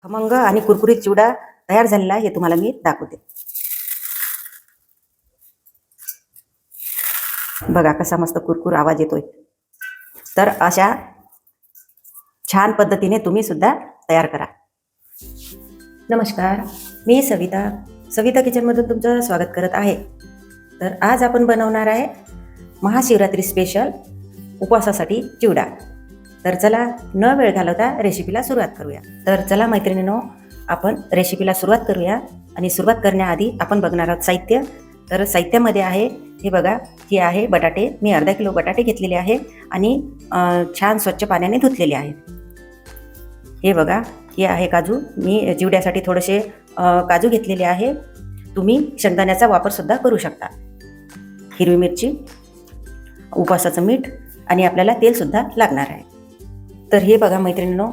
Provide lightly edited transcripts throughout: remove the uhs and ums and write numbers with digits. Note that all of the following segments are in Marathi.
खमंग आणि कुरकुरीत चिवडा तयार झालेला आहे हे तुम्हाला मी दाखवते. बघा कसा मस्त कुरकुर आवाज येतोय. तर अशा छान पद्धतीने तुम्ही सुद्धा तयार करा. नमस्कार, मी सविता किचनमधून तुमचं स्वागत करत आहे. तर आज आपण बनवणार आहे महाशिवरात्री स्पेशल उपवासासाठी चिवडा. तर चला न वेळ घालवता रेसिपीला सुरुवात करूया. तर चला मैत्रिणींनो, आपण रेसिपीला सुरुवात करूया. आणि सुरुवात करण्याआधी आपण बघणार आहोत साहित्य. तर साहित्यामध्ये आहे हे बघा, हे आहे बटाटे. मी अर्धा किलो बटाटे घेतलेले आहे आणि छान स्वच्छ पाण्याने धुतलेले आहे. हे बघा, हे आहे काजू. मी चिवड्यासाठी थोडेसे काजू घेतलेले आहे. तुम्ही शेंगदाण्याचा वापर सुद्धा करू शकता. हिरवी मिरची, उपवासाचं मीठ आणि आपल्याला तेल सुद्धा लागणार आहे. तर हे बघा मैत्रिणींनो,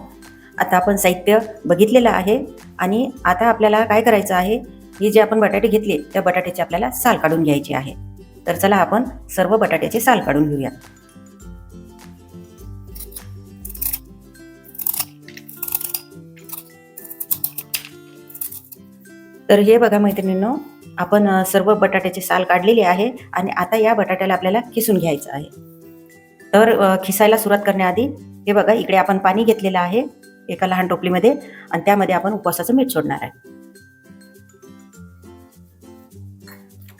आता आपण साहित्य बघितलेलं आहे आणि आता आपल्याला काय करायचं आहे, हे जे आपण बटाटे घेतले त्या बटाट्याची आपल्याला साल काढून घ्यायची आहे. तर चला आपण सर्व बटाट्याचे साल काढून घेऊया. तर हे बघा मैत्रिणींनो, आपण सर्व बटाट्याचे साल काढलेले आहे आणि आता या बटाट्याला आपल्याला खिसून घ्यायचं आहे. तर खिसायला सुरुवात करण्याआधी हे बघा, इकडे आपण पाणी घेतलेलं आहे एका लहान टोपलीमध्ये आणि त्यामध्ये आपण उपवासाचं मीठ सोडणार आहे.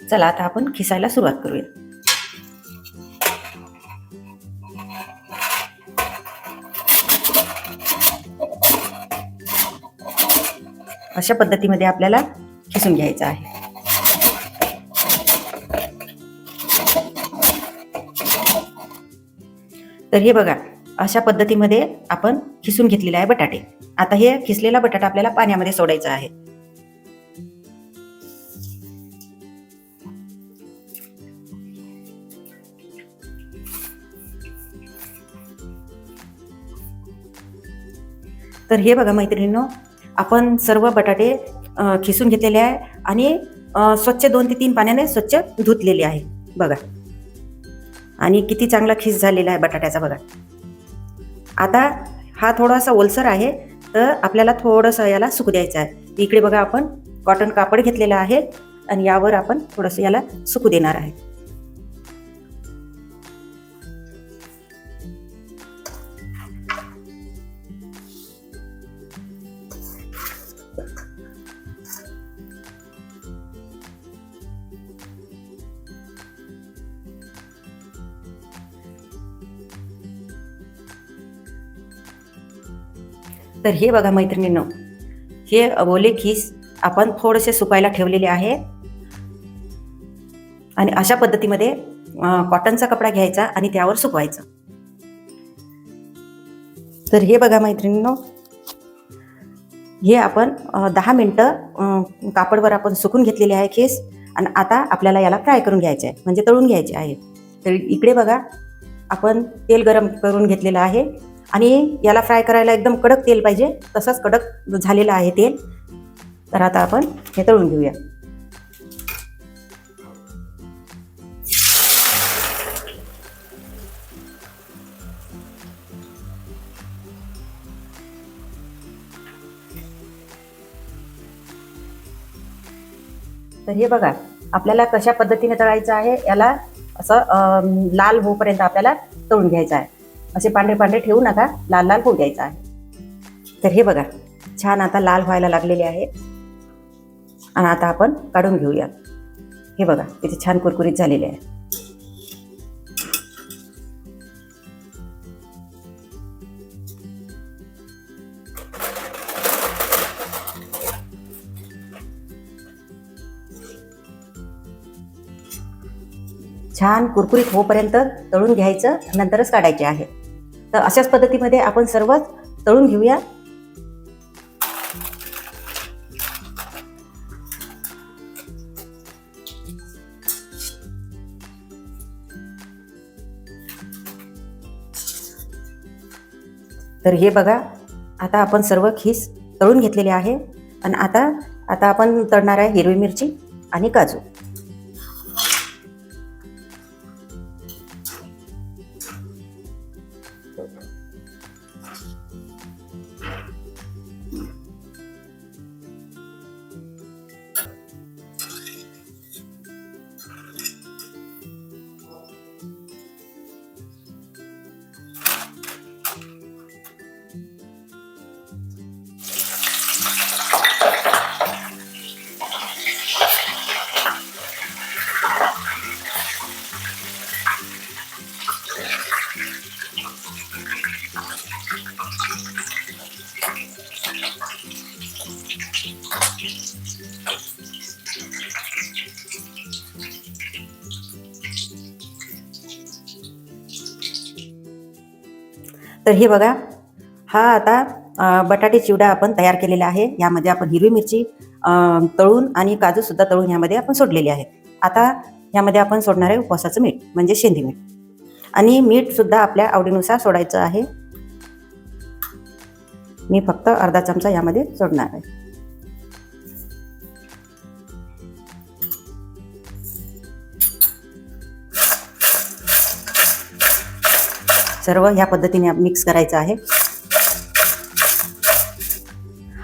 चला आता आपण खिसायला सुरुवात करूया. अशा पद्धतीमध्ये आपल्याला खिसून घ्यायचं आहे. तर हे बघा, अशा पद्धतीमध्ये आपण खिसून घेतलेले आहे बटाटे. आता हे खिसलेला बटाटा आपल्याला पाण्यामध्ये सोडायचा आहे. तर हे बघा मैत्रिणींनो, आपण सर्व बटाटे खिसून घेतलेले आहे आणि स्वच्छ 2 ते 3 पाण्याने स्वच्छ धुतलेले आहे बघा. आणि किती चांगला खिस झालेला आहे बटाट्याचा बघा. आता हा थोडासा ओलसर आहे, तर आपल्याला थोडंसं याला सुकू द्यायचं आहे. इकडे बघा, आपण कॉटन कापड घेतलेलं आहे आणि यावर आपण थोडंसं याला सुकू देणार आहे. तर हे बघा मैत्रिणींनो, हे ओले खीस आपण थोडेसे सुकायला ठेवलेले आहे आणि अशा पद्धतीमध्ये कॉटनचा कपडा घ्यायचा आणि त्यावर सुकवायचं. तर हे बघा मैत्रिणींनो, हे आपण 10 मिनिटं कापडवर आपण सुकून घेतलेले आहे खीस. आणि आता आपल्याला याला फ्राय करून घ्यायचे आहे, म्हणजे तळून घ्यायचे आहे. तर इकडे बघा, आपण तेल गरम करून घेतलेलं आहे आणि याला फ्राय करायला एकदम कडक तेल पाहिजे, तसंच कडक झालेलं आहे तेल. तर आता आपण हे तळून घेऊया. तर हे बघा, आपल्याला कशा पद्धतीने तळायचं आहे, याला असं लाल होईपर्यंत आपल्याला तळून घ्यायचं आहे. असे पांढरे पांढरे ठेवू नका, लाल लाल होऊ द्यायचं आहे. तर हे बघा, छान आता लाल व्हायला लागलेले आहे आणि आता आपण काढून घेऊया. हे बघा किती छान कुरकुरीत झालेले आहे. छान कुरकुरीत होईपर्यंत तळून घ्यायचं, नंतरच काढायचे आहे. तर अशाच पद्धतीमध्ये आपण सर्वच तळून घेऊया. तर हे बघा, आता आपण सर्व खीस तळून घेतलेले आहे आणि आता आपण तळणार आहे हिरवी मिरची आणि काजू. तर हे बघा, हा आता बटाटे चिवडा आपण तयार केलेला आहे. यामध्ये आपण हिरवी मिरची तळून आणि काजूसुद्धा तळून यामध्ये आपण सोडलेले आहे. आता यामध्ये आपण सोडणार आहे उपवासाचं मीठ म्हणजे शेंदी मीठ. आणि मीठसुद्धा आपल्या आवडीनुसार सोडायचं आहे. मी फक्त अर्धा चमचा यामध्ये सोडणार आहे. सर्व ह्या पद्धतीने मिक्स करायचं आहे.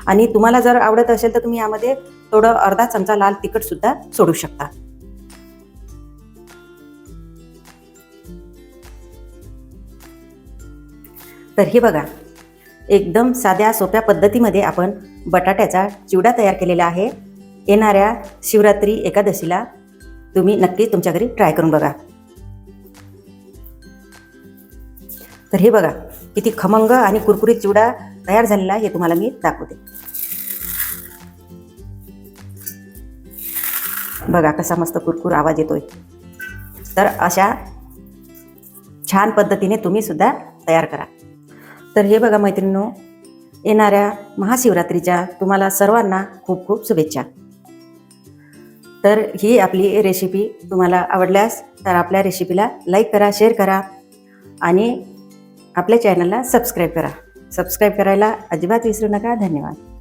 आणि तुम्हाला जर आवडत असेल तर तुम्ही यामध्ये थोडं अर्धा चमचा लाल तिखट सुद्धा सोडू शकता. तर हे बघा, एकदम साध्या सोप्या पद्धतीमध्ये आपण बटाट्याचा चिवडा तयार केलेला आहे. येणाऱ्या शिवरात्री एकादशीला तुम्ही नक्की तुमच्या घरी ट्राय करून बघा. तर हे बघा, किती खमंग आणि कुरकुरीत चिवडा तयार झालेला आहे हे तुम्हाला मी दाखवते. बघा कसा मस्त कुरकुर आवाज येतोय. तर अशा छान पद्धतीने तुम्ही सुद्धा तयार करा. तर हे बघा मैत्रिणींनो, येणाऱ्या महाशिवरात्रीच्या तुम्हाला सर्वांना खूप खूप शुभेच्छा. तर ही आपली रेसिपी तुम्हाला आवडल्यास तर आपल्या रेसिपीला लाईक करा, शेअर करा आणि आपल्या चॅनलला सबस्क्राईब करा. सबस्क्राईब करायला अजिबात विसरू नका. धन्यवाद.